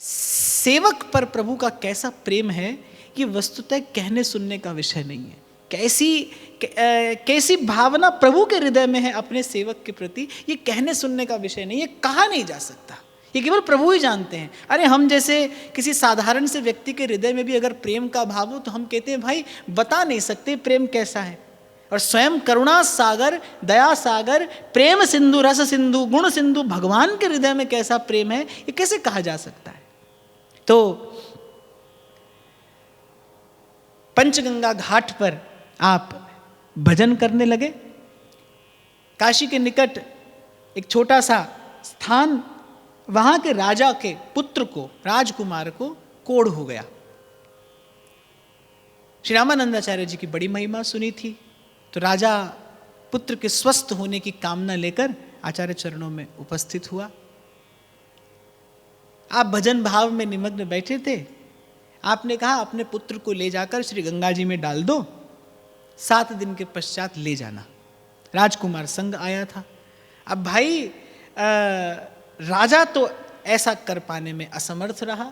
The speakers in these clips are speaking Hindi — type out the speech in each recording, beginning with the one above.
सेवक पर प्रभु का कैसा प्रेम है ये वस्तुतः कहने सुनने का विषय नहीं है। कैसी भावना प्रभु के हृदय में है अपने सेवक के प्रति, ये कहने सुनने का विषय नहीं है, कहा नहीं जा सकता, ये केवल प्रभु ही जानते हैं। अरे हम जैसे किसी साधारण से व्यक्ति के हृदय में भी अगर प्रेम का भाव हो तो हम कहते हैं भाई बता नहीं सकते प्रेम कैसा है। और स्वयं करुणा सागर, दया सागर, प्रेम सिंधु, रस सिंधु, गुण सिंधु भगवान के हृदय में कैसा प्रेम है ये कैसे कहा जा सकता है। तो पंचगंगा घाट पर आप भजन करने लगे। काशी के निकट एक छोटा सा स्थान, वहां के राजा के पुत्र को, राजकुमार को कोढ़ हो गया। श्री रामानंदाचार्य जी की बड़ी महिमा सुनी थी, तो राजा पुत्र के स्वस्थ होने की कामना लेकर आचार्य चरणों में उपस्थित हुआ। आप भजन भाव में निमग्न बैठे थे। आपने कहा अपने पुत्र को ले जाकर श्री गंगा जी में डाल दो, 7 दिन के पश्चात ले जाना। राजकुमार संग आया था। अब भाई राजा तो ऐसा कर पाने में असमर्थ रहा,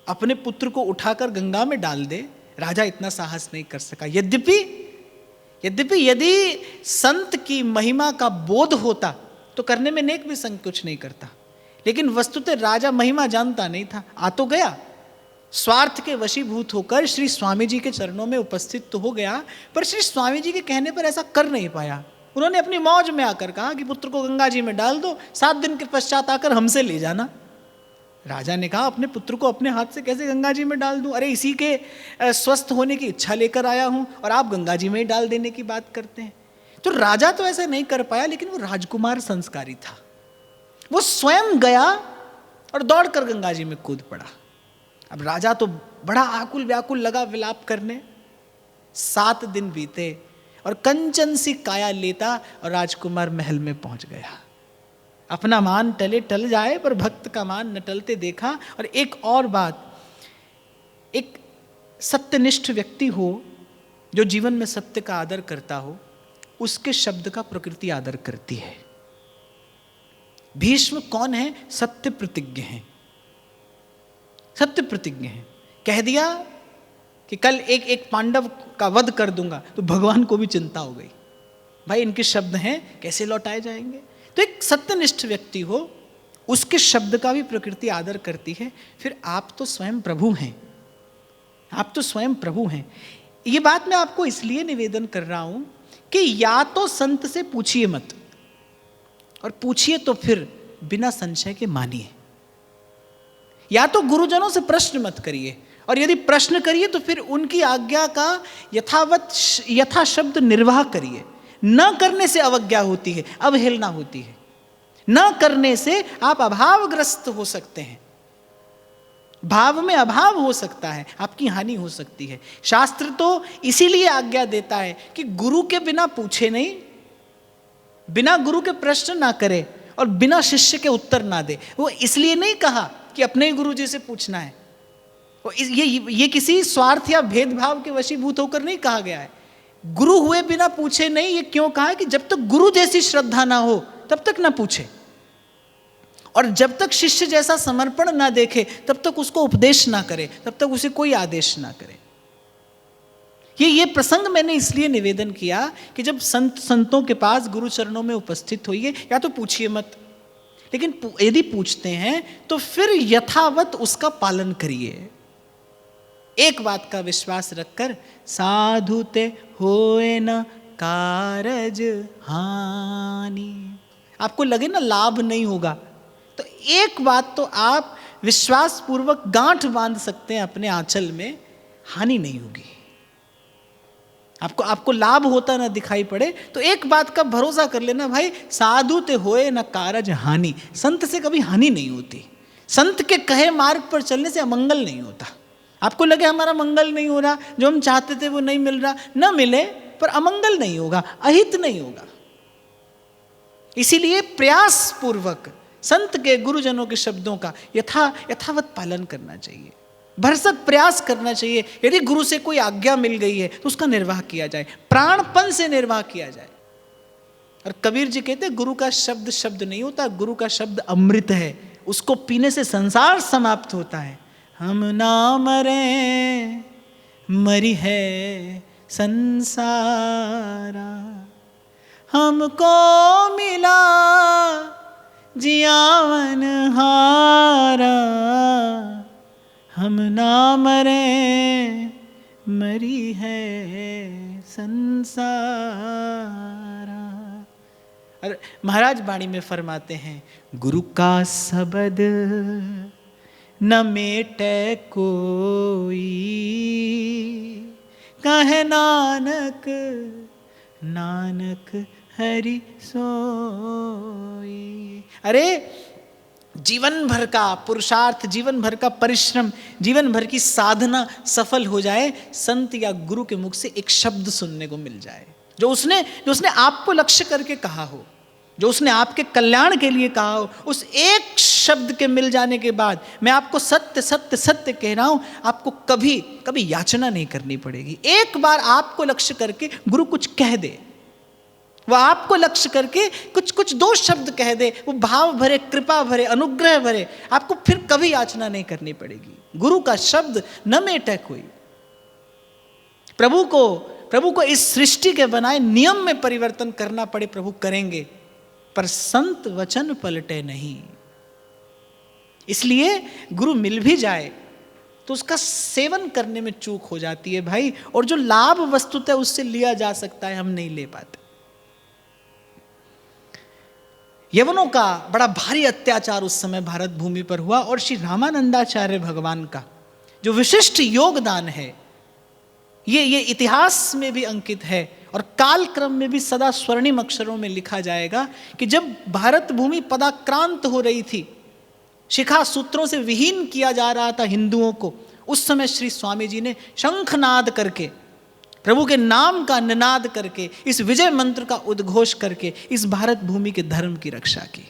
अपने पुत्र को उठाकर गंगा में डाल दे, राजा इतना साहस नहीं कर सका। यद्यपि यदि संत की महिमा का बोध होता तो करने में नेक भी संकोच नहीं करता, लेकिन वस्तुतः राजा महिमा जानता नहीं था। आ तो गया, स्वार्थ के वशीभूत होकर श्री स्वामी जी के चरणों में उपस्थित तो हो गया, पर श्री स्वामी जी के कहने पर ऐसा कर नहीं पाया। उन्होंने अपनी मौज में आकर कहा कि पुत्र को गंगा जी में डाल दो, 7 दिन के पश्चात आकर हमसे ले जाना। राजा ने कहा अपने पुत्र को अपने हाथ से कैसे गंगा जी में डाल दूं? अरे इसी के स्वस्थ होने की इच्छा लेकर आया हूं और आप गंगा जी में ही डाल देने की बात करते हैं। तो राजा तो ऐसा नहीं कर पाया, लेकिन वो राजकुमार संस्कारी था। वो स्वयं गया और दौड़कर गंगा जी में कूद पड़ा। अब राजा तो बड़ा आकुल व्याकुल लगा विलाप करने। 7 दिन बीते और कंचन सी काया लेता और राजकुमार महल में पहुंच गया। अपना मान टले टल जाए पर भक्त का मान न टलते देखा। और एक और बात, एक सत्यनिष्ठ व्यक्ति हो जो जीवन में सत्य का आदर करता हो, उसके शब्द का प्रकृति आदर करती है। भीष्म कौन है? सत्य प्रतिज्ञ हैं, सत्य प्रतिज्ञ हैं। कह दिया कि कल एक पांडव का वध कर दूंगा, तो भगवान को भी चिंता हो गई, भाई इनके शब्द हैं कैसे लौटाए जाएंगे। तो एक सत्यनिष्ठ व्यक्ति हो, उसके शब्द का भी प्रकृति आदर करती है। फिर आप तो स्वयं प्रभु हैं, आप तो स्वयं प्रभु हैं। ये बात मैं आपको इसलिए निवेदन कर रहा हूं कि या तो संत से पूछिए मत, और पूछिए तो फिर बिना संशय के मानिए। या तो गुरुजनों से प्रश्न मत करिए, और यदि प्रश्न करिए तो फिर उनकी आज्ञा का यथा शब्द निर्वाह करिए। न करने से अवज्ञा होती है, अवहेलना होती है। न करने से आप अभावग्रस्त हो सकते हैं, भाव में अभाव हो सकता है, आपकी हानि हो सकती है। शास्त्र तो इसीलिए आज्ञा देता है कि गुरु के बिना पूछे नहीं, बिना गुरु के प्रश्न ना करे और बिना शिष्य के उत्तर ना दे। वो इसलिए नहीं कहा कि अपने ही गुरु जी से पूछना है। ये किसी स्वार्थ या भेदभाव के वशीभूत होकर नहीं कहा गया है। गुरु हुए बिना पूछे नहीं, ये क्यों कहा है कि जब तक गुरु जैसी श्रद्धा ना हो तब तक ना पूछे, और जब तक शिष्य जैसा समर्पण ना देखे तब तक उसको उपदेश ना करे, तब तक उसे कोई आदेश ना करे। ये प्रसंग मैंने इसलिए निवेदन किया कि जब संतों के पास गुरु चरणों में उपस्थित होइए, या तो पूछिए मत, लेकिन यदि पूछते हैं तो फिर यथावत उसका पालन करिए। एक बात का विश्वास रखकर, साधु ते होए न कारज हानि। आपको लगे ना लाभ नहीं होगा, तो एक बात तो आप विश्वास पूर्वक गांठ बांध सकते हैं अपने आंचल में, हानि नहीं होगी। आपको लाभ होता ना दिखाई पड़े तो एक बात का भरोसा कर लेना, भाई साधु ते होए न कारज हानि। संत से कभी हानि नहीं होती। संत के कहे मार्ग पर चलने से अमंगल नहीं होता। आपको लगे हमारा मंगल नहीं हो रहा, जो हम चाहते थे वो नहीं मिल रहा, न मिले पर अमंगल नहीं होगा, अहित नहीं होगा। इसीलिए प्रयास पूर्वक संत के गुरुजनों के शब्दों का यथावत पालन करना चाहिए, भरसक प्रयास करना चाहिए। यदि गुरु से कोई आज्ञा मिल गई है तो उसका निर्वाह किया जाए, प्राणपन से निर्वाह किया जाए। और कबीर जी कहते गुरु का शब्द शब्द नहीं होता, गुरु का शब्द अमृत है, उसको पीने से संसार समाप्त होता है। हम ना मरे मरी है संसारा, हमको मिला जियावन हारा, हम ना मरे मरी है संसारा। और महाराज वाणी में फरमाते हैं, गुरु का शब्द न मेटे कोई, कहे नानक नानक हरि सोई। अरे जीवन भर का पुरुषार्थ, जीवन भर का परिश्रम, जीवन भर की साधना सफल हो जाए, संत या गुरु के मुख से एक शब्द सुनने को मिल जाए, जो उसने आपको लक्ष्य करके कहा हो, जो उसने आपके कल्याण के लिए कहा हो, उस एक शब्द के मिल जाने के बाद मैं आपको सत्य सत्य सत्य कह रहा हूं, आपको कभी कभी याचना नहीं करनी पड़ेगी। एक बार आपको लक्ष्य करके गुरु कुछ कह दे, वह आपको लक्ष्य करके कुछ दो शब्द कह दे, वो भाव भरे, कृपा भरे, अनुग्रह भरे, आपको फिर कभी याचना नहीं करनी पड़ेगी। गुरु का शब्द न मेटे कोई। प्रभु को इस सृष्टि के बनाए नियम में परिवर्तन करना पड़े, प्रभु करेंगे, पर संत वचन पलटे नहीं। इसलिए गुरु मिल भी जाए तो उसका सेवन करने में चूक हो जाती है भाई, और जो लाभ वस्तुतः उससे लिया जा सकता है हम नहीं ले पाते। यवनों का बड़ा भारी अत्याचार उस समय भारत भूमि पर हुआ, और श्री रामानंदाचार्य भगवान का जो विशिष्ट योगदान है ये इतिहास में भी अंकित है, और काल क्रम में भी सदा स्वर्णिम अक्षरों में लिखा जाएगा कि जब भारत भूमि पदाक्रांत हो रही थी, शिखा सूत्रों से विहीन किया जा रहा था हिंदुओं को, उस समय श्री स्वामी जी ने शंखनाद करके, प्रभु के नाम का निनाद करके, इस विजय मंत्र का उद्घोष करके इस भारत भूमि के धर्म की रक्षा की।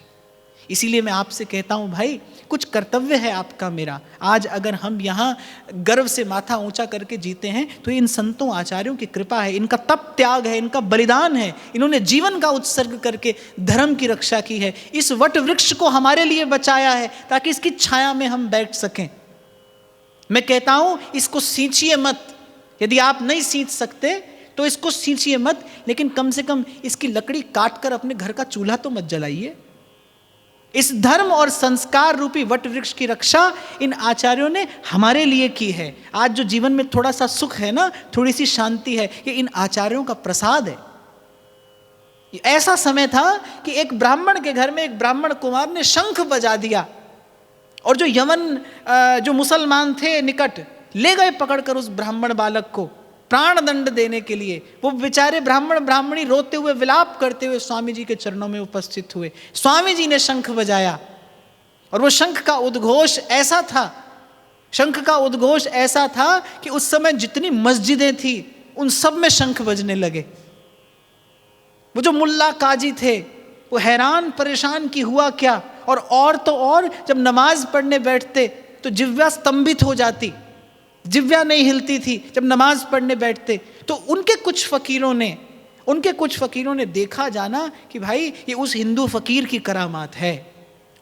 इसीलिए मैं आपसे कहता हूं भाई, कुछ कर्तव्य है आपका मेरा। आज अगर हम यहाँ गर्व से माथा ऊंचा करके जीते हैं तो इन संतों आचार्यों की कृपा है, इनका तप त्याग है, इनका बलिदान है, इन्होंने जीवन का उत्सर्ग करके धर्म की रक्षा की है, इस वट वृक्ष को हमारे लिए बचाया है ताकि इसकी छाया में हम बैठ सकें। मैं कहता हूं इसको सींचिए मत, यदि आप नहीं सींच सकते तो इसको सींचिए मत, लेकिन कम से कम इसकी लकड़ी काटकर अपने घर का चूल्हा तो मत जलाइए। इस धर्म और संस्कार रूपी वट वृक्ष की रक्षा इन आचार्यों ने हमारे लिए की है। आज जो जीवन में थोड़ा सा सुख है ना, थोड़ी सी शांति है, ये इन आचार्यों का प्रसाद है। ऐसा समय था कि एक ब्राह्मण के घर में एक ब्राह्मण कुमार ने शंख बजा दिया, और जो यमन जो मुसलमान थे निकट ले गए पकड़कर उस ब्राह्मण बालक को प्राण दंड देने के लिए। वो बेचारे ब्राह्मण ब्राह्मणी रोते हुए विलाप करते हुए स्वामी जी के चरणों में उपस्थित हुए। स्वामी जी ने शंख बजाया, और वो शंख का उद्घोष ऐसा था कि उस समय जितनी मस्जिदें थी उन सब में शंख बजने लगे। वो जो मुल्ला काजी थे वो हैरान परेशान कि हुआ क्या, और तो और जब नमाज पढ़ने बैठते तो जिह्वा स्तंभित हो जाती, जिह्वा नहीं हिलती थी जब नमाज पढ़ने बैठते। तो उनके कुछ फकीरों ने देखा जाना कि भाई ये उस हिंदू फकीर की करामात है,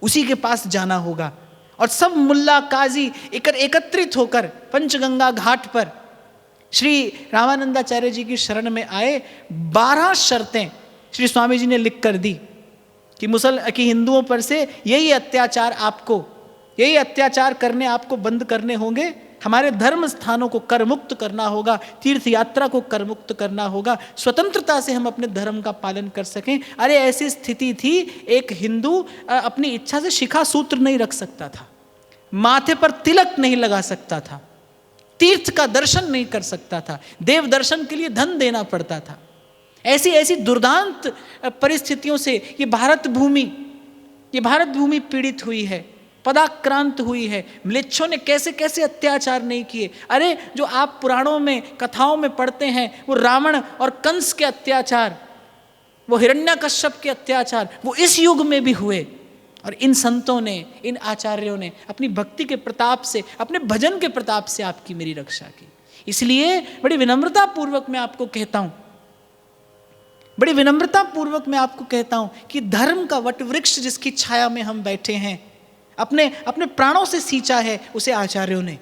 उसी के पास जाना होगा। और सब मुल्ला काजी एकत्रित होकर पंचगंगा घाट पर श्री रामानंदाचार्य जी की शरण में आए। 12 शर्तें श्री स्वामी जी ने लिख कर दी कि हिंदुओं पर से यही अत्याचार करने आपको बंद करने होंगे, हमारे धर्म स्थानों को कर मुक्त करना होगा, तीर्थ यात्रा को कर मुक्त करना होगा, स्वतंत्रता से हम अपने धर्म का पालन कर सकें। अरे ऐसी स्थिति थी, एक हिंदू अपनी इच्छा से शिखा सूत्र नहीं रख सकता था, माथे पर तिलक नहीं लगा सकता था, तीर्थ का दर्शन नहीं कर सकता था, देव दर्शन के लिए धन देना पड़ता था। ऐसी दुर्दांत परिस्थितियों से ये भारत भूमि पीड़ित हुई है, पदाक्रांत हुई है। म्लेच्छों ने कैसे कैसे अत्याचार नहीं किए। अरे जो आप पुराणों में कथाओं में पढ़ते हैं, वो रावण और कंस के अत्याचार, वो हिरण्यकश्यप के अत्याचार, वो इस युग में भी हुए। और इन संतों ने, इन आचार्यों ने अपनी भक्ति के प्रताप से, अपने भजन के प्रताप से आपकी मेरी रक्षा की। इसलिए बड़ी विनम्रता पूर्वक मैं आपको कहता हूं कि धर्म का वट वृक्ष जिसकी छाया में हम बैठे हैं, अपने अपने प्राणों से सींचा है उसे आचार्यों ने,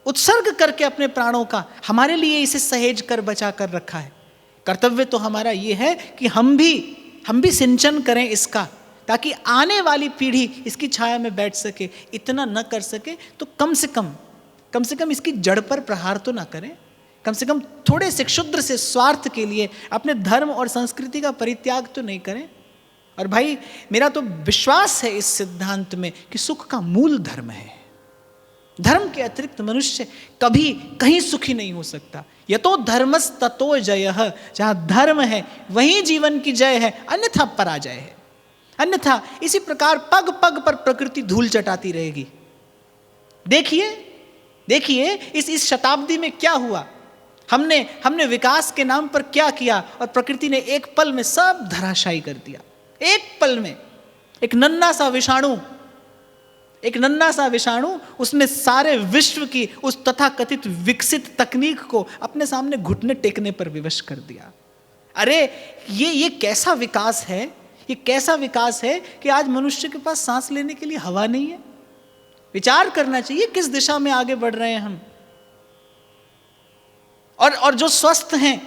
उत्सर्ग करके अपने प्राणों का हमारे लिए इसे सहेज कर बचा कर रखा है। कर्तव्य तो हमारा ये है कि हम भी सिंचन करें इसका, ताकि आने वाली पीढ़ी इसकी छाया में बैठ सके। इतना न कर सके तो कम से कम इसकी जड़ पर प्रहार तो ना करें, कम से कम थोड़े से क्षुद्र से स्वार्थ के लिए अपने धर्म और संस्कृति का परित्याग तो नहीं करें। और भाई मेरा तो विश्वास है इस सिद्धांत में कि सुख का मूल धर्म है। धर्म के अतिरिक्त मनुष्य कभी कहीं सुखी नहीं हो सकता। यतो धर्मस् ततो जयः, जहां धर्म है वहीं जीवन की जय है, अन्यथा पराजय है। अन्यथा इसी प्रकार पग पग पर प्रकृति धूल चटाती रहेगी। देखिए इस शताब्दी में क्या हुआ। हमने विकास के नाम पर क्या किया, और प्रकृति ने एक पल में सब धराशायी कर दिया। एक पल में एक नन्हा सा विषाणु उसने सारे विश्व की उस तथाकथित विकसित तकनीक को अपने सामने घुटने टेकने पर विवश कर दिया। अरे ये कैसा विकास है, ये कैसा विकास है कि आज मनुष्य के पास सांस लेने के लिए हवा नहीं है। विचार करना चाहिए किस दिशा में आगे बढ़ रहे हैं हम। और जो स्वस्थ हैं,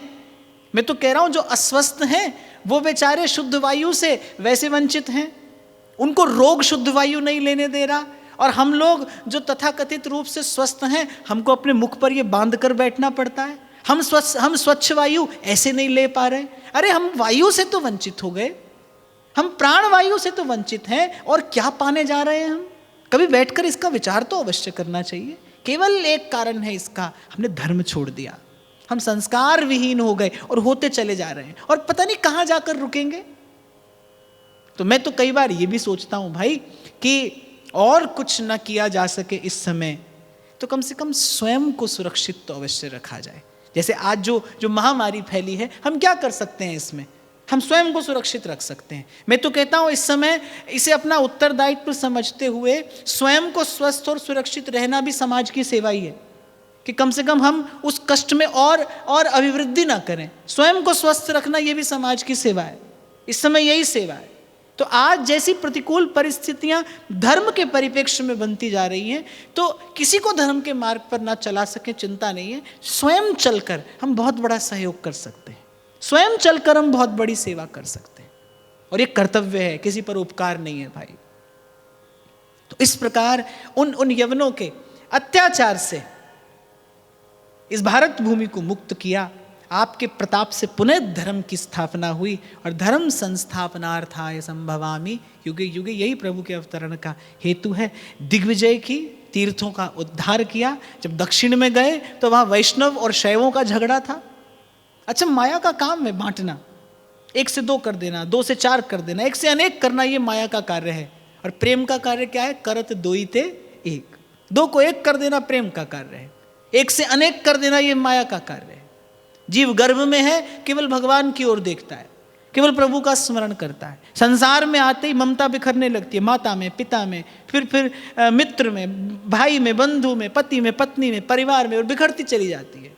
मैं तो कह रहा हूं जो अस्वस्थ हैं वो बेचारे शुद्ध वायु से वैसे वंचित हैं, उनको रोग शुद्ध वायु नहीं लेने दे रहा। और हम लोग जो तथाकथित रूप से स्वस्थ हैं, हमको अपने मुख पर ये बांध कर बैठना पड़ता है। हम स्वच्छ वायु ऐसे नहीं ले पा रहे। अरे हम वायु से तो वंचित हो गए, हम प्राण वायु से तो वंचित हैं, और क्या पाने जा रहे हैं हम। कभी बैठकर इसका विचार तो अवश्य करना चाहिए। केवल एक कारण है इसका, हमने धर्म छोड़ दिया, हम संस्कार विहीन हो गए और होते चले जा रहे हैं, और पता नहीं कहां जाकर रुकेंगे। तो मैं तो कई बार ये भी सोचता हूं भाई कि और कुछ ना किया जा सके इस समय, तो कम से कम स्वयं को सुरक्षित तो अवश्य रखा जाए। जैसे आज जो महामारी फैली है, हम क्या कर सकते हैं इसमें, हम स्वयं को सुरक्षित रख सकते हैं। मैं तो कहता हूं इस समय इसे अपना उत्तरदायित्व समझते हुए स्वयं को स्वस्थ और सुरक्षित रहना भी समाज की सेवा ही है, कि कम से कम हम उस कष्ट में और अभिवृद्धि ना करें। स्वयं को स्वस्थ रखना ये भी समाज की सेवा है, इस समय यही सेवा है। तो आज जैसी प्रतिकूल परिस्थितियां धर्म के परिप्रेक्ष्य में बनती जा रही हैं, तो किसी को धर्म के मार्ग पर ना चला सके चिंता नहीं है। स्वयं चलकर हम बहुत बड़ा सहयोग कर सकते हैं, स्वयं चलकर हम बहुत बड़ी सेवा कर सकते हैं, और ये कर्तव्य है, किसी पर उपकार नहीं है भाई। तो इस प्रकार उन यवनों के अत्याचार से इस भारत भूमि को मुक्त किया। आपके प्रताप से पुनः धर्म की स्थापना हुई, और धर्म संस्थापनार्थाय संभवामि युगे युगे, यही प्रभु के अवतरण का हेतु है। दिग्विजय की, तीर्थों का उद्धार किया। जब दक्षिण में गए तो वहाँ वैष्णव और शैवों का झगड़ा था। अच्छा, माया का काम है बांटना, 1 से 2 कर देना, 2 से 4 कर देना, 1 से अनेक करना, ये माया का कार्य है। और प्रेम का कार्य क्या है, करत दोई ते एक, 2 को 1 कर देना प्रेम का कार्य है, 1 से अनेक कर देना ये माया का कार्य है। जीव गर्भ में है, केवल भगवान की ओर देखता है, केवल प्रभु का स्मरण करता है। संसार में आते ही ममता बिखरने लगती है, माता में, पिता में, फिर मित्र में, भाई में, बंधु में, पति में, पत्नी में, परिवार में, और बिखरती चली जाती है।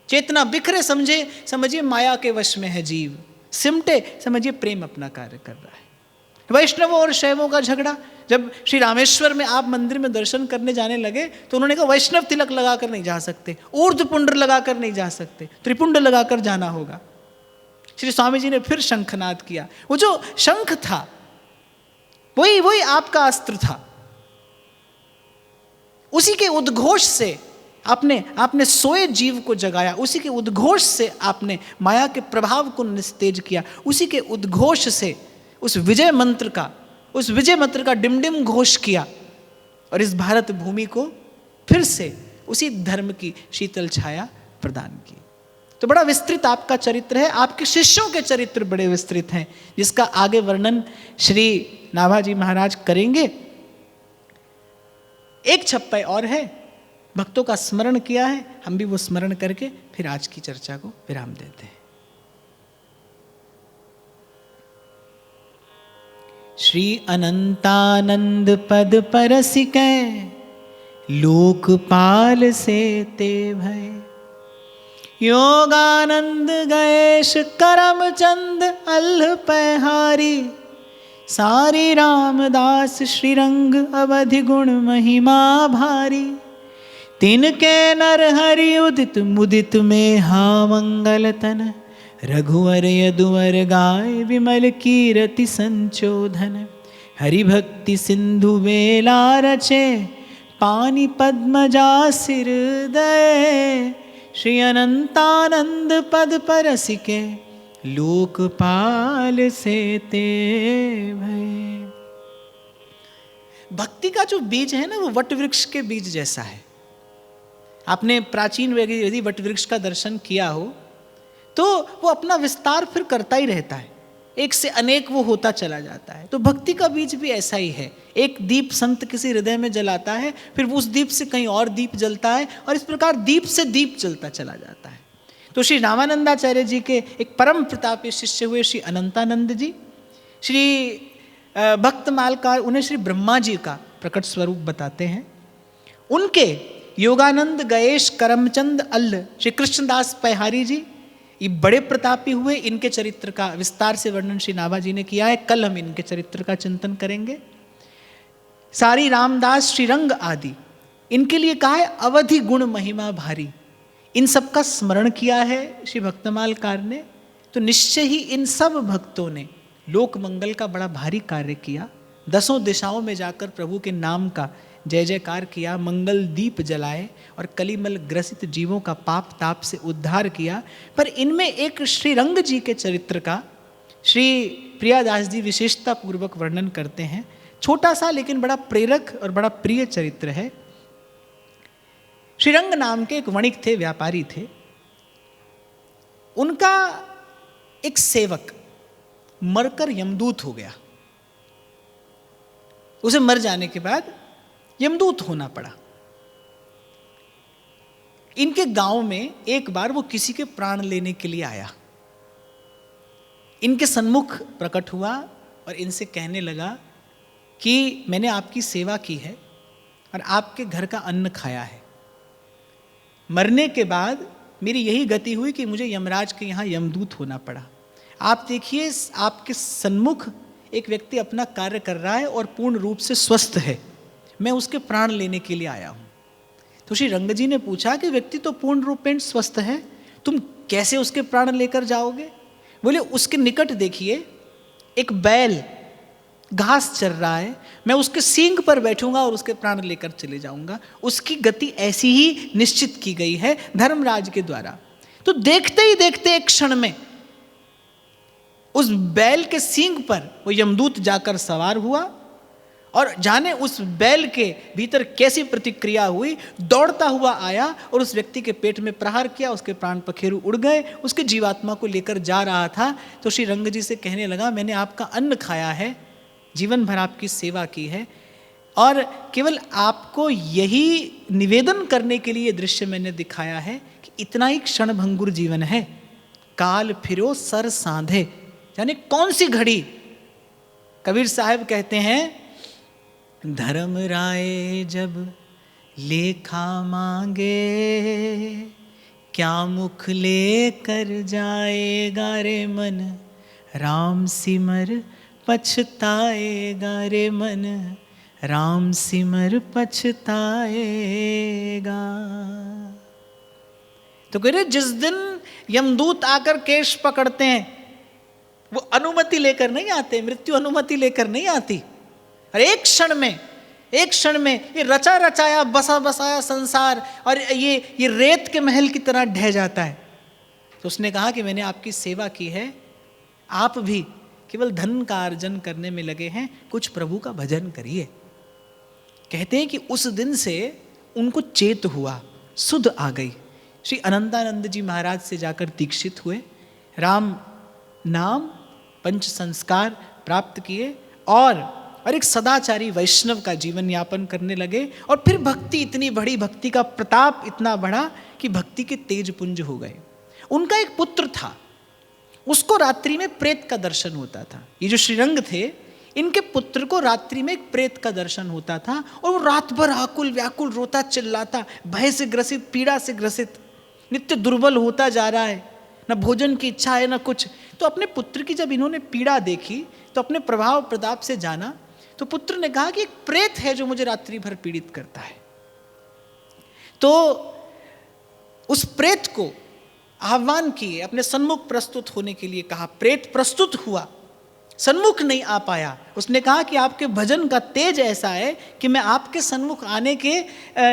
चेतना बिखरे समझिए माया के वश में है जीव, सिमटे समझिए प्रेम अपना कार्य कर रहा है। वैष्णवों और शैवों का झगड़ा, जब श्री रामेश्वर में आप मंदिर में दर्शन करने जाने लगे तो उन्होंने कहा वैष्णव तिलक लगाकर नहीं जा सकते, ऊर्ध्व पुंड लगाकर नहीं जा सकते, त्रिपुंड लगाकर जाना होगा। श्री स्वामी जी ने फिर शंखनाद किया। वो जो शंख था वही आपका अस्त्र था। उसी के उद्घोष से आपने सोए जीव को जगाया, उसी के उद्घोष से आपने माया के प्रभाव को निस्तेज किया, उसी के उद्घोष से उस विजय मंत्र का डिमडिम घोष किया, और इस भारत भूमि को फिर से उसी धर्म की शीतल छाया प्रदान की। तो बड़ा विस्तृत आपका चरित्र है, आपके शिष्यों के चरित्र बड़े विस्तृत हैं, जिसका आगे वर्णन श्री नाभाजी महाराज करेंगे। एक छप्पय और है, भक्तों का स्मरण किया है, हम भी वो स्मरण करके फिर आज की चर्चा को विराम देते हैं। श्री अनंतानंद पद परसिकै, लोकपाल से ते भय, योगानंद गणेश करमचंद अल्ह पहारी, सारे रामदास श्रीरंग अवधि गुण महिमा भारी, तिनके नर हरि उदित मुदित में हा मंगल तन, रघुवर यदुवर गाय विमल कीरति संचोधन, हरि भक्ति सिंधु बेला रचे, पानी पद्मजा सिर दय, श्री अनंतानंद पद परसिके, लोकपाल से ते भय। भक्ति का जो बीज है ना, वो वट वृक्ष के बीज जैसा है। आपने प्राचीन यदि वट वृक्ष का दर्शन किया हो तो वो अपना विस्तार फिर करता ही रहता है, एक से अनेक वो होता चला जाता है। तो भक्ति का बीज भी ऐसा ही है। एक दीप संत किसी हृदय में जलाता है, फिर उस दीप से कहीं और दीप जलता है, और इस प्रकार दीप से दीप जलता चला जाता है। तो श्री रामानंदाचार्य जी के एक परम प्रतापी शिष्य हुए श्री अनंतानंद जी, श्री भक्तमालकार उन्हें श्री ब्रह्मा जी का प्रकट स्वरूप बताते हैं। उनके योगानंद गयेश करमचंद अल्ल श्री कृष्णदास पैहारी जी, ये बड़े प्रतापी हुए। इनके चरित्र का विस्तार से वर्णन श्री नाभा जी ने किया है, कल हम इनके चरित्र का चिंतन करेंगे। सारी रामदास श्रीरंग आदि, इनके लिए कहा है अवधि गुण महिमा भारी। इन सब का स्मरण किया है श्री भक्तमालकार ने, तो निश्चय ही इन सब भक्तों ने लोक मंगल का बड़ा भारी कार्य किया। 10 दिशाओं में जाकर प्रभु के नाम का जय जयकार किया, मंगल दीप जलाए और कलिमल ग्रसित जीवों का पाप ताप से उद्धार किया। पर इनमें एक श्रीरंग जी के चरित्र का श्री प्रियादास जी विशेषता पूर्वक वर्णन करते हैं। छोटा सा लेकिन बड़ा प्रेरक और बड़ा प्रिय चरित्र है। श्रीरंग नाम के एक वणिक थे, व्यापारी थे। उनका एक सेवक मरकर यमदूत हो गया। उसे मर जाने के बाद यमदूत होना पड़ा। इनके गांव में एक बार वो किसी के प्राण लेने के लिए आया, इनके सन्मुख प्रकट हुआ और इनसे कहने लगा कि मैंने आपकी सेवा की है और आपके घर का अन्न खाया है। मरने के बाद मेरी यही गति हुई कि मुझे यमराज के यहाँ यमदूत होना पड़ा। आप देखिए, आपके सन्मुख एक व्यक्ति अपना कार्य कर रहा है और पूर्ण रूप से स्वस्थ है, मैं उसके प्राण लेने के लिए आया हूँ। तो श्री रंग जी ने पूछा कि व्यक्ति तो पूर्ण रूप में स्वस्थ है, तुम कैसे उसके प्राण लेकर जाओगे? बोले उसके निकट देखिए एक बैल घास चर रहा है, मैं उसके सींग पर बैठूंगा और उसके प्राण लेकर चले जाऊंगा। उसकी गति ऐसी ही निश्चित की गई है धर्मराज के द्वारा। तो देखते ही देखते एक क्षण में उस बैल के सींग पर वो यमदूत जाकर सवार हुआ और जाने उस बैल के भीतर कैसी प्रतिक्रिया हुई, दौड़ता हुआ आया और उस व्यक्ति के पेट में प्रहार किया, उसके प्राण पखेरु उड़ गए। उसके जीवात्मा को लेकर जा रहा था तो श्री रंग जी से कहने लगा, मैंने आपका अन्न खाया है, जीवन भर आपकी सेवा की है और केवल आपको यही निवेदन करने के लिए दृश्य मैंने दिखाया है कि इतना ही क्षण भंगुर जीवन है, काल फिरो सर सांधे। यानी कौन सी घड़ी? कबीर साहब कहते हैं, धर्म राय जब लेखा मांगे, क्या मुख लेकर जाएगा रे मन, राम सिमर पछताएगा रे मन, राम सिमर पछताएगा। तो कह रहे जिस दिन यमदूत आकर केश पकड़ते हैं वो अनुमति लेकर नहीं आते, मृत्यु अनुमति लेकर नहीं आती। और एक क्षण में ये रचा रचाया बसा बसाया संसार और ये रेत के महल की तरह ढह जाता है। तो उसने कहा कि मैंने आपकी सेवा की है, आप भी केवल धन का अर्जन करने में लगे हैं, कुछ प्रभु का भजन करिए। कहते हैं कि उस दिन से उनको चेत हुआ, सुध आ गई। श्री अनंतानंद जी महाराज से जाकर दीक्षित हुए, राम नाम पंच संस्कार प्राप्त किए और एक सदाचारी वैष्णव का जीवन यापन करने लगे। और फिर भक्ति इतनी बढ़ी, भक्ति का प्रताप इतना बढ़ा कि भक्ति के तेज पुंज हो गए। उनका एक पुत्र था, उसको रात्रि में प्रेत का दर्शन होता था। ये जो श्रीरंग थे, इनके पुत्र को रात्रि में एक प्रेत का दर्शन होता था और वो रात भर आकुल व्याकुल रोता चिल्लाता, भय से ग्रसित, पीड़ा से ग्रसित, नित्य दुर्बल होता जा रहा है, न भोजन की इच्छा है न कुछ। तो अपने पुत्र की जब इन्होंने पीड़ा देखी तो अपने प्रभाव प्रताप से जाना, तो पुत्र ने कहा कि एक प्रेत है जो मुझे रात्रि भर पीड़ित करता है। तो उस प्रेत को आह्वान किए, अपने सन्मुख प्रस्तुत होने के लिए कहा। प्रेत प्रस्तुत हुआ, सन्मुख नहीं आ पाया। उसने कहा कि आपके भजन का तेज ऐसा है कि मैं आपके सन्मुख आने के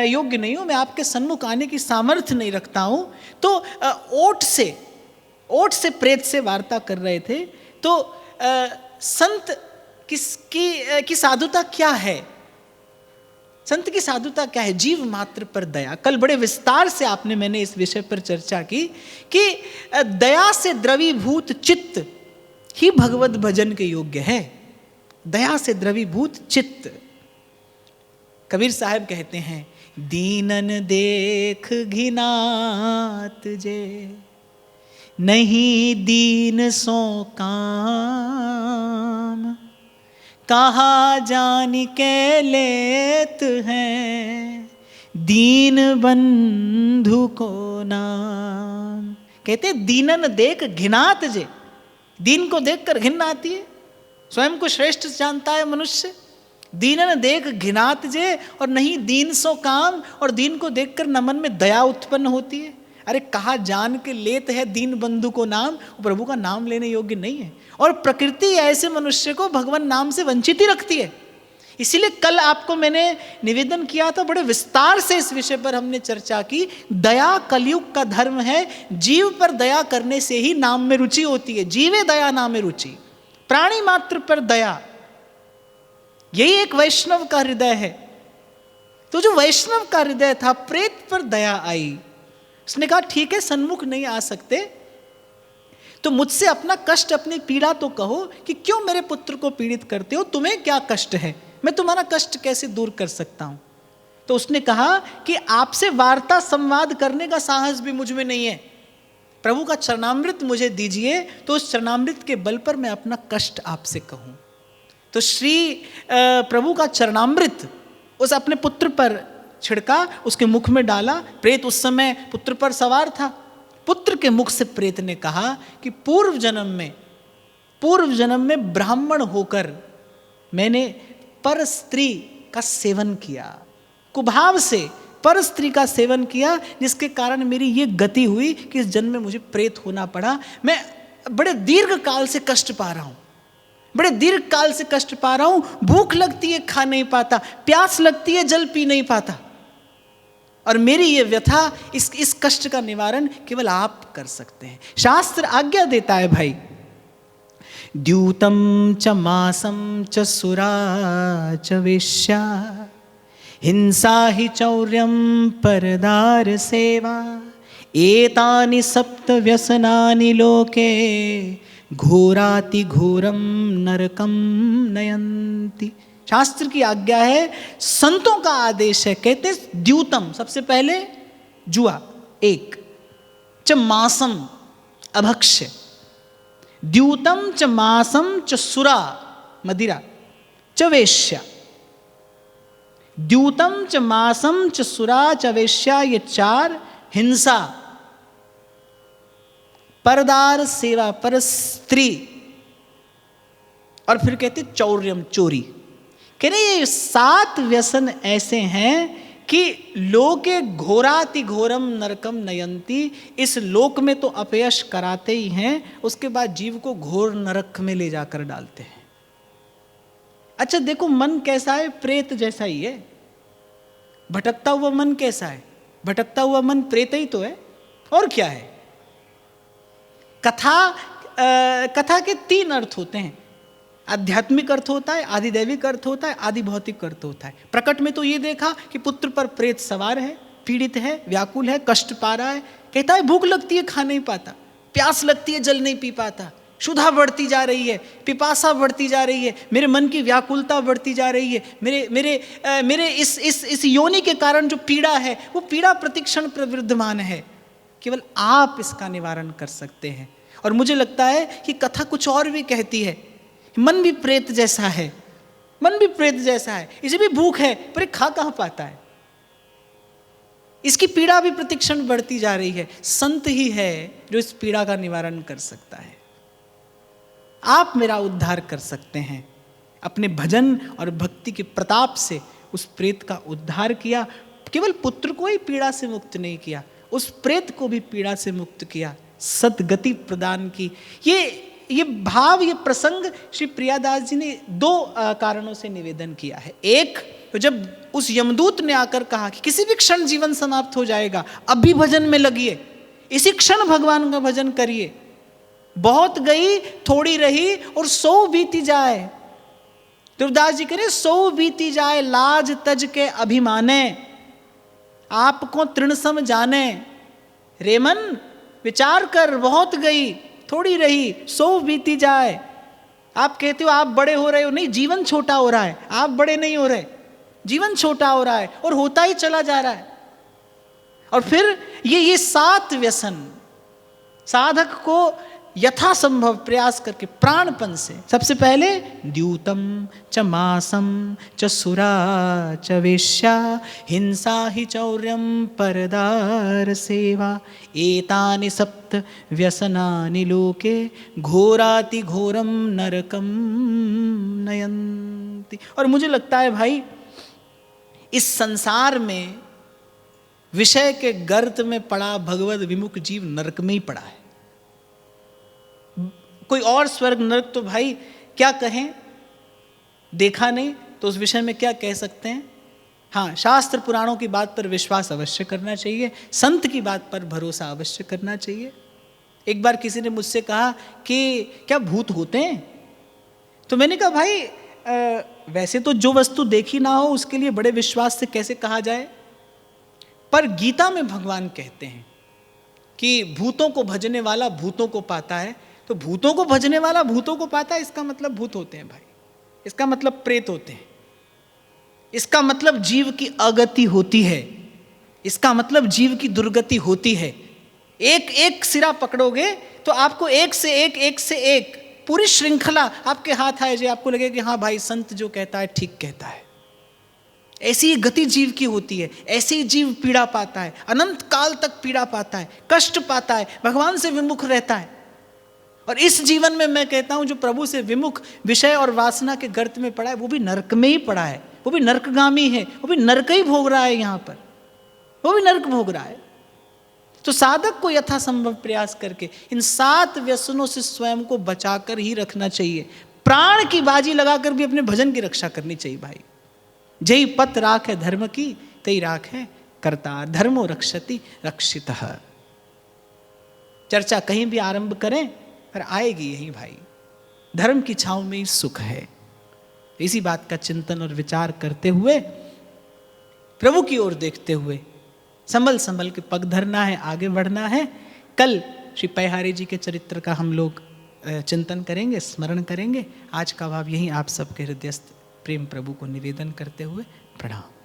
योग्य नहीं हूँ, मैं आपके सन्मुख आने की सामर्थ्य नहीं रखता हूँ। तो ओठ से प्रेत से वार्ता कर रहे थे। तो संत की साधुता क्या है? संत की साधुता क्या है? जीव मात्र पर दया। कल बड़े विस्तार से मैंने इस विषय पर चर्चा की कि दया से द्रवीभूत चित्त ही भगवत भजन के योग्य है। दया से द्रवीभूत चित्त। कबीर साहब कहते हैं, दीनन देख घिनात जे, नहीं दीन सो काम, कहा जान के लेत हैं दीन बंधु को नाम। कहते दीनन देख घिनात जे, दीन को देखकर घिन आती है। स्वयं को श्रेष्ठ जानता है मनुष्य। दीनन देख घिनात जे, और नहीं दीन सो काम, और दीन को देखकर न मन में दया उत्पन्न होती है। अरे कहा जान के लेत है दीन बंधु को नाम, प्रभु का नाम लेने योग्य नहीं है। और प्रकृति ऐसे मनुष्य को भगवान नाम से वंचित ही रखती है। इसीलिए कल आपको मैंने निवेदन किया था, बड़े विस्तार से इस विषय पर हमने चर्चा की। दया कलयुग का धर्म है। जीव पर दया करने से ही नाम में रुचि होती है। जीवे दया नाम में रुचि, प्राणी मात्र पर दया, यही एक वैष्णव का हृदय है। तो जो वैष्णव का हृदय था, प्रेत पर दया आई। उसने कहा ठीक है, सन्मुख नहीं आ सकते तो मुझसे अपना कष्ट, अपनी पीड़ा तो कहो कि क्यों मेरे पुत्र को पीड़ित करते हो, तुम्हें क्या कष्ट है, मैं तुम्हारा कष्ट कैसे दूर कर सकता हूं। तो उसने कहा कि आपसे वार्ता संवाद करने का साहस भी मुझ में नहीं है, प्रभु का चरणामृत मुझे दीजिए, तो उस चरणामृत के बल पर मैं अपना कष्ट आपसे कहूं। तो श्री प्रभु का चरणामृत उस अपने पुत्र पर छिड़का, उसके मुख में डाला। प्रेत उस समय पुत्र पर सवार था। पुत्र के मुख से प्रेत ने कहा कि पूर्व जन्म में ब्राह्मण होकर मैंने पर स्त्री का सेवन किया, कुभाव से पर स्त्री का सेवन किया, जिसके कारण मेरी ये गति हुई कि इस जन्म में मुझे प्रेत होना पड़ा। मैं बड़े दीर्घ काल से कष्ट पा रहा हूं, बड़े दीर्घ काल से कष्ट पा रहा हूं। भूख लगती है, खा नहीं पाता, प्यास लगती है, जल पी नहीं पाता। और मेरी ये व्यथा, इस कष्ट का निवारण केवल आप कर सकते हैं। शास्त्र आज्ञा देता है भाई, द्यूतम च मासम च सुरा च वेश्या, हिंसा हि चौर्यम परदार सेवा, एतानि सप्त व्यसनानि लोके, घोराति घोरम नरकम नयंती। शास्त्र की आज्ञा है, संतों का आदेश है। कहते द्यूतम, सबसे पहले जुआ एक, च मासम अभक्ष्य, द्यूतम च मासम च सुरा मदिरा, च वेश्या। द्यूतम च मासम च सुरा च वेश्या, ये चार। हिंसा, परदार सेवा, पर स्त्री, और फिर कहते चौर्यम, चोरी। कह रहे ये 7 व्यसन ऐसे हैं कि लोके घोराति घोरम नरकम नयंती, इस लोक में तो अपयश कराते ही हैं, उसके बाद जीव को घोर नरक में ले जाकर डालते हैं। अच्छा देखो, मन कैसा है? प्रेत जैसा ही है। भटकता हुआ मन कैसा है? भटकता हुआ मन प्रेत ही तो है, और क्या है। कथा के 3 अर्थ होते हैं। आध्यात्मिक अर्थ होता है, आदिदैविक अर्थ होता है, आदि भौतिक अर्थ होता है। प्रकट में तो ये देखा कि पुत्र पर प्रेत सवार है, पीड़ित है, व्याकुल है, कष्ट पा रहा है। कहता है भूख लगती है, खा नहीं पाता, प्यास लगती है, जल नहीं पी पाता, क्षुधा बढ़ती जा रही है, पिपासा बढ़ती जा रही है, मेरे मन की व्याकुलता बढ़ती जा रही है, मेरे इस योनि के कारण जो पीड़ा है, वो पीड़ा प्रतिक्षण प्रवृद्धमान है। केवल आप इसका निवारण कर सकते हैं। और मुझे लगता है कि कथा कुछ और भी कहती है। मन भी प्रेत जैसा है, मन भी प्रेत जैसा है, इसे भी भूख है, पर खा कहाँ पाता है। इसकी पीड़ा भी प्रतिक्षण बढ़ती जा रही है। संत ही है जो इस पीड़ा का निवारण कर सकता है। आप मेरा उद्धार कर सकते हैं। अपने भजन और भक्ति के प्रताप से उस प्रेत का उद्धार किया। केवल पुत्र को ही पीड़ा से मुक्त नहीं किया, उस प्रेत को भी पीड़ा से मुक्त किया, सद्गति प्रदान की। ये भाव, ये प्रसंग श्री प्रियादास जी ने दो कारणों से निवेदन किया है। एक तो जब उस यमदूत ने आकर कहा कि किसी भी क्षण जीवन समाप्त हो जाएगा, अभी भजन में लगिए, इसी क्षण भगवान का भजन करिए, बहुत गई थोड़ी रही और 100 बीती जाए। तुलसीदास जी कह रहे 100 बीती जाए लाज तज के अभिमाने, आपको तृण सम जाने। रेमन विचार कर, बहुत गई थोड़ी रही, 100 बीती जाए। आप कहते हो आप बड़े हो रहे हो, नहीं, जीवन छोटा हो रहा है। आप बड़े नहीं हो रहे, जीवन छोटा हो रहा है और होता ही चला जा रहा है। और फिर ये 7 व्यसन साधक को यथासंभव प्रयास करके प्राणपन से, सबसे पहले द्यूतम च मासम च सुरा च वेश्या हिंसा हि चौर्यम परदार सेवा एतानि 7 व्यसनानि लोके घोराति घोरम नरकम नयन्ति। और मुझे लगता है भाई, इस संसार में विषय के गर्त में पड़ा भगवत विमुख जीव नरक में ही पड़ा है। कोई और स्वर्ग नरक तो भाई क्या कहें, देखा नहीं तो उस विषय में क्या कह सकते हैं। हाँ, शास्त्र पुराणों की बात पर विश्वास अवश्य करना चाहिए, संत की बात पर भरोसा अवश्य करना चाहिए। एक बार किसी ने मुझसे कहा कि क्या भूत होते हैं, तो मैंने कहा भाई वैसे तो जो वस्तु देखी ना हो उसके लिए बड़े विश्वास से कैसे कहा जाए, पर गीता में भगवान कहते हैं कि भूतों को भजने वाला भूतों को पाता है। तो भूतों को भजने वाला भूतों को पाता है, इसका मतलब भूत होते हैं भाई, इसका मतलब प्रेत होते हैं, इसका मतलब जीव की अगति होती है, इसका मतलब जीव की दुर्गति होती है। एक एक सिरा पकड़ोगे तो आपको एक से एक पूरी श्रृंखला आपके हाथ आए, जो आपको लगे कि हाँ भाई संत जो कहता है ठीक कहता है। ऐसी गति जीव की होती है, ऐसे ही जीव पीड़ा पाता है, अनंत काल तक पीड़ा पाता है, कष्ट पाता है, भगवान से विमुख रहता है। और इस जीवन में मैं कहता हूं जो प्रभु से विमुख विषय और वासना के गर्त में पड़ा है, वो भी नरक में ही पड़ा है, वो भी नरकगामी है, वो भी नरक ही भोग रहा है, यहां पर वो भी नरक भोग रहा है। तो साधक को यथासंभव प्रयास करके इन 7 व्यसनों से स्वयं को बचाकर ही रखना चाहिए। प्राण की बाजी लगाकर भी अपने भजन की रक्षा करनी चाहिए भाई। जय पत राख है धर्म की, तई राख है करतार, धर्मो रक्षति रक्षितः। चर्चा कहीं भी आरंभ करें पर आएगी यही भाई, धर्म की छांव में ही सुख है। इसी बात का चिंतन और विचार करते हुए, प्रभु की ओर देखते हुए संभल संभल के पग धरना है, आगे बढ़ना है। कल श्री पैहारी जी के चरित्र का हम लोग चिंतन करेंगे, स्मरण करेंगे। आज का भाव यही आप सबके हृदयस्थ प्रेम प्रभु को निवेदन करते हुए प्रणाम।